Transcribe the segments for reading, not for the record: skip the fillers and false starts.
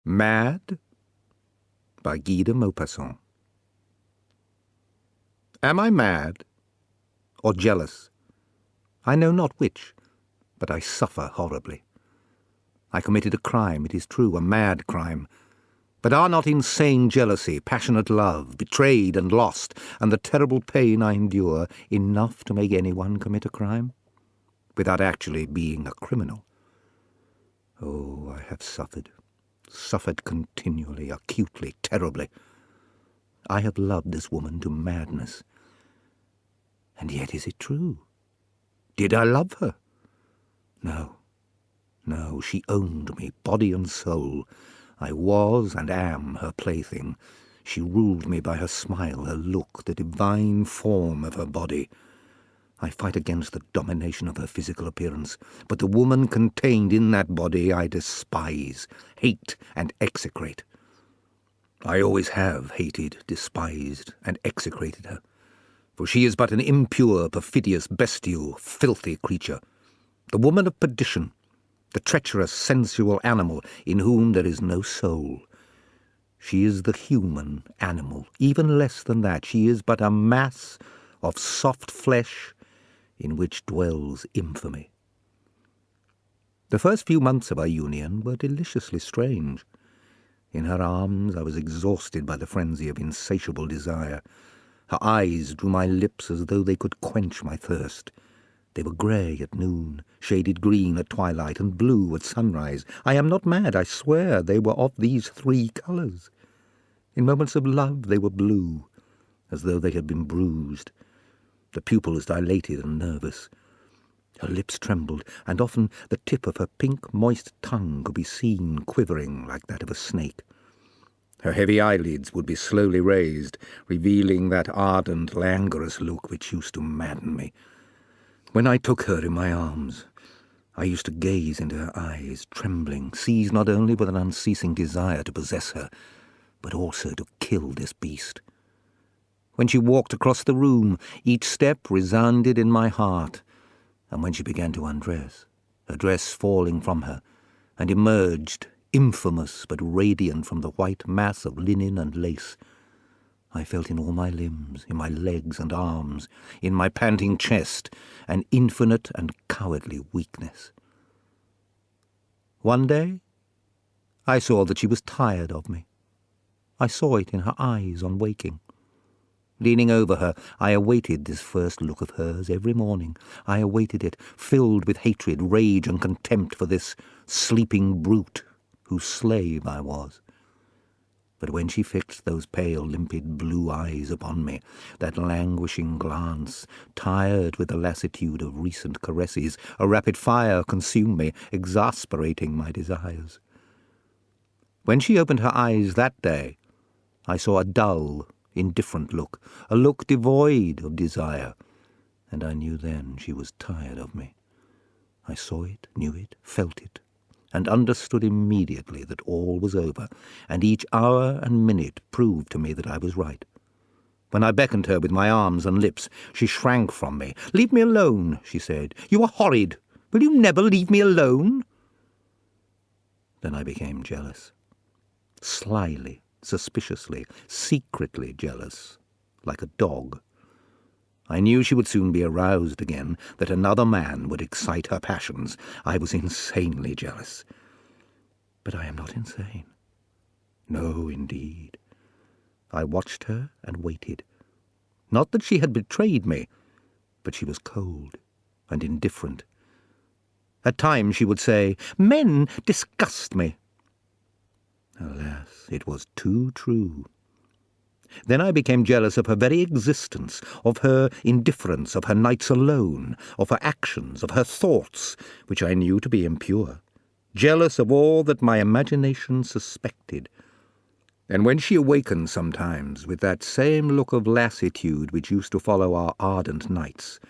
Mad by Guy de Maupassant. Am I mad or jealous? I know not which, but I suffer horribly. I committed a crime, it is true, a mad crime. But are not insane jealousy, passionate love, betrayed and lost, and the terrible pain I endure enough to make anyone commit a crime, without actually being a criminal? Oh, I have suffered continually, acutely, terribly. I have loved this woman to madness. And yet is it true? Did I love her? No, she owned me, body and soul. I was and am her plaything. She ruled me by her smile, her look, the divine form of her body. I fight against the domination of her physical appearance, but the woman contained in that body I despise, hate, and execrate. I always have hated, despised, and execrated her, for she is but an impure, perfidious, bestial, filthy creature, the woman of perdition, the treacherous, sensual animal in whom there is no soul. She is the human animal, even less than that. She is but a mass of soft flesh in which dwells infamy. The first few months of our union were deliciously strange. In her arms I was exhausted by the frenzy of insatiable desire. Her eyes drew my lips as though they could quench my thirst. They were grey at noon, shaded green at twilight, and blue at sunrise. I am not mad, I swear they were of these three colours. In moments of love they were blue, as though they had been bruised. The pupils dilated and nervous. Her lips trembled, and often the tip of her pink, moist tongue could be seen quivering like that of a snake. Her heavy eyelids would be slowly raised, revealing that ardent, languorous look which used to madden me. When I took her in my arms, I used to gaze into her eyes, trembling, seized not only with an unceasing desire to possess her, but also to kill this beast. When she walked across the room, each step resounded in my heart, and when she began to undress, her dress falling from her, and emerged, infamous but radiant from the white mass of linen and lace, I felt in all my limbs, in my legs and arms, in my panting chest, an infinite and cowardly weakness. One day, I saw that she was tired of me. I saw it in her eyes on waking. Leaning over her, I awaited this first look of hers every morning. I awaited it, filled with hatred, rage, and contempt for this sleeping brute whose slave I was. But when she fixed those pale, limpid blue eyes upon me, that languishing glance, tired with the lassitude of recent caresses, a rapid fire consumed me, exasperating my desires. When she opened her eyes that day, I saw a dull, indifferent look, a look devoid of desire, and I knew then she was tired of me. I saw it, knew it, felt it, and understood immediately that all was over, and each hour and minute proved to me that I was right. When I beckoned her with my arms and lips, she shrank from me. "Leave me alone," she said. "You are horrid. Will you never leave me alone?" Then I became jealous. Slyly, suspiciously, secretly jealous, like a dog. I knew she would soon be aroused again, that another man would excite her passions. I was insanely jealous. But I am not insane. No, indeed. I watched her and waited. Not that she had betrayed me, but she was cold and indifferent. At times she would say, "Men disgust me." Alas, it was too true. Then I became jealous of her very existence, of her indifference, of her nights alone, of her actions, of her thoughts, which I knew to be impure, jealous of all that my imagination suspected. And when she awakened sometimes with that same look of lassitude which used to follow our ardent nights,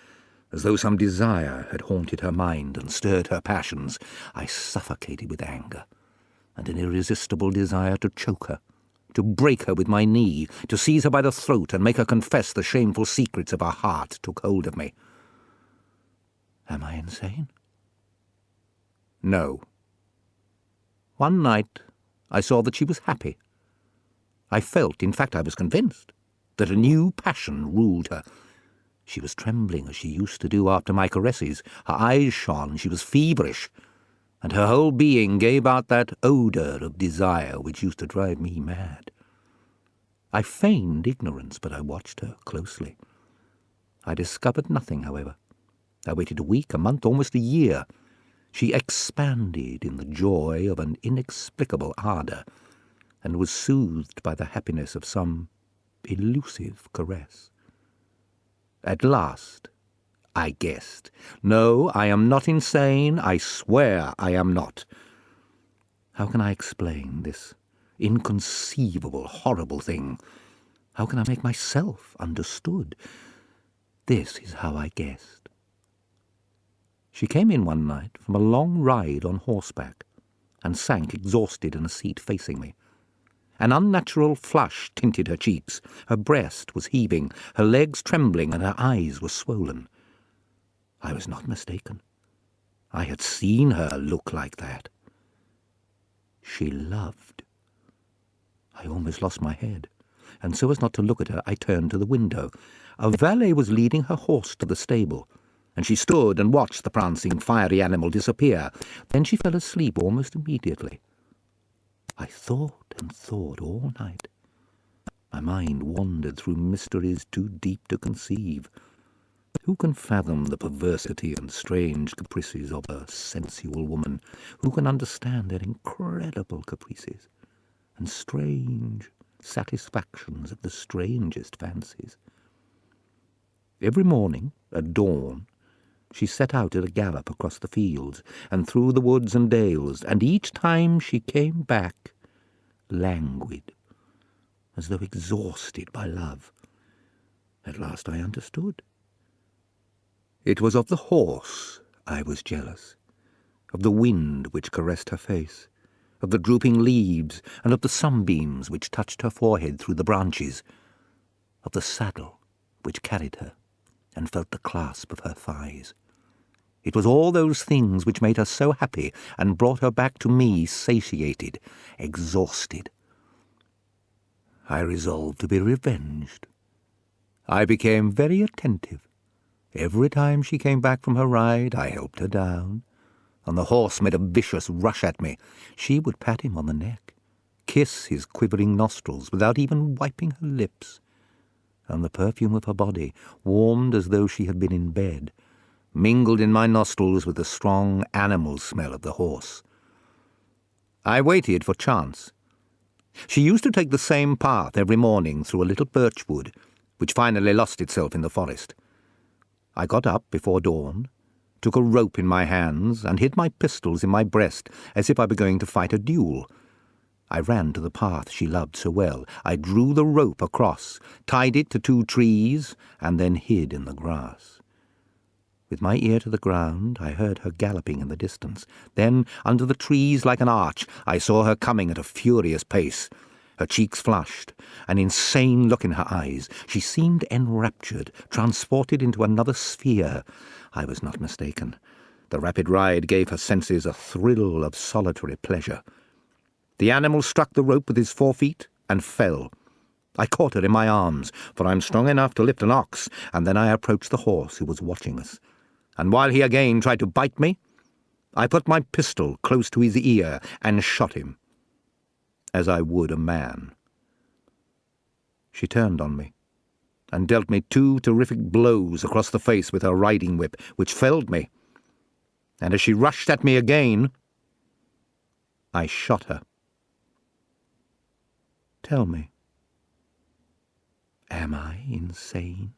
as though some desire had haunted her mind and stirred her passions, I suffocated with anger and an irresistible desire to choke her, to break her with my knee, to seize her by the throat and make her confess the shameful secrets of her heart took hold of me. Am I insane? No. One night I saw that she was happy. I felt, in fact I was convinced, that a new passion ruled her. She was trembling as she used to do after my caresses. Her eyes shone, she was feverish, and her whole being gave out that odour of desire which used to drive me mad. I feigned ignorance, but I watched her closely. I discovered nothing, however. I waited a week, a month, almost a year. She expanded in the joy of an inexplicable ardour, and was soothed by the happiness of some elusive caress. At last, I guessed. No, I am not insane. I swear I am not. How can I explain this inconceivable, horrible thing? How can I make myself understood? This is how I guessed. She came in one night from a long ride on horseback, and sank exhausted in a seat facing me. An unnatural flush tinted her cheeks. Her breast was heaving, her legs trembling, and her eyes were swollen. I was not mistaken. I had seen her look like that. She loved. I almost lost my head, and so as not to look at her, I turned to the window. A valet was leading her horse to the stable, and she stood and watched the prancing, fiery animal disappear. Then she fell asleep almost immediately. I thought and thought all night. My mind wandered through mysteries too deep to conceive. Who can fathom the perversity and strange caprices of a sensual woman? Who can understand their incredible caprices and strange satisfactions of the strangest fancies? Every morning, at dawn, she set out at a gallop across the fields and through the woods and dales, and each time she came back languid, as though exhausted by love. At last I understood. It was of the horse I was jealous, of the wind which caressed her face, of the drooping leaves, and of the sunbeams which touched her forehead through the branches, of the saddle which carried her, and felt the clasp of her thighs. It was all those things which made her so happy and brought her back to me satiated, exhausted. I resolved to be revenged. I became very attentive. Every time she came back from her ride, I helped her down, and the horse made a vicious rush at me. She would pat him on the neck, kiss his quivering nostrils without even wiping her lips, and the perfume of her body, warmed as though she had been in bed, mingled in my nostrils with the strong animal smell of the horse. I waited for chance. She used to take the same path every morning through a little birch wood, which finally lost itself in the forest. I got up before dawn, took a rope in my hands, and hid my pistols in my breast as if I were going to fight a duel. I ran to the path she loved so well. I drew the rope across, tied it to 2 trees, and then hid in the grass. With my ear to the ground, I heard her galloping in the distance. Then, under the trees like an arch, I saw her coming at a furious pace. Her cheeks flushed, an insane look in her eyes. She seemed enraptured, transported into another sphere. I was not mistaken. The rapid ride gave her senses a thrill of solitary pleasure. The animal struck the rope with his 4 feet and fell. I caught her in my arms, for I am strong enough to lift an ox, and then I approached the horse who was watching us. And while he again tried to bite me, I put my pistol close to his ear and shot him, as I would a man. She turned on me, and dealt me 2 terrific blows across the face with her riding whip, which felled me. And as she rushed at me again, I shot her. Tell me, am I insane?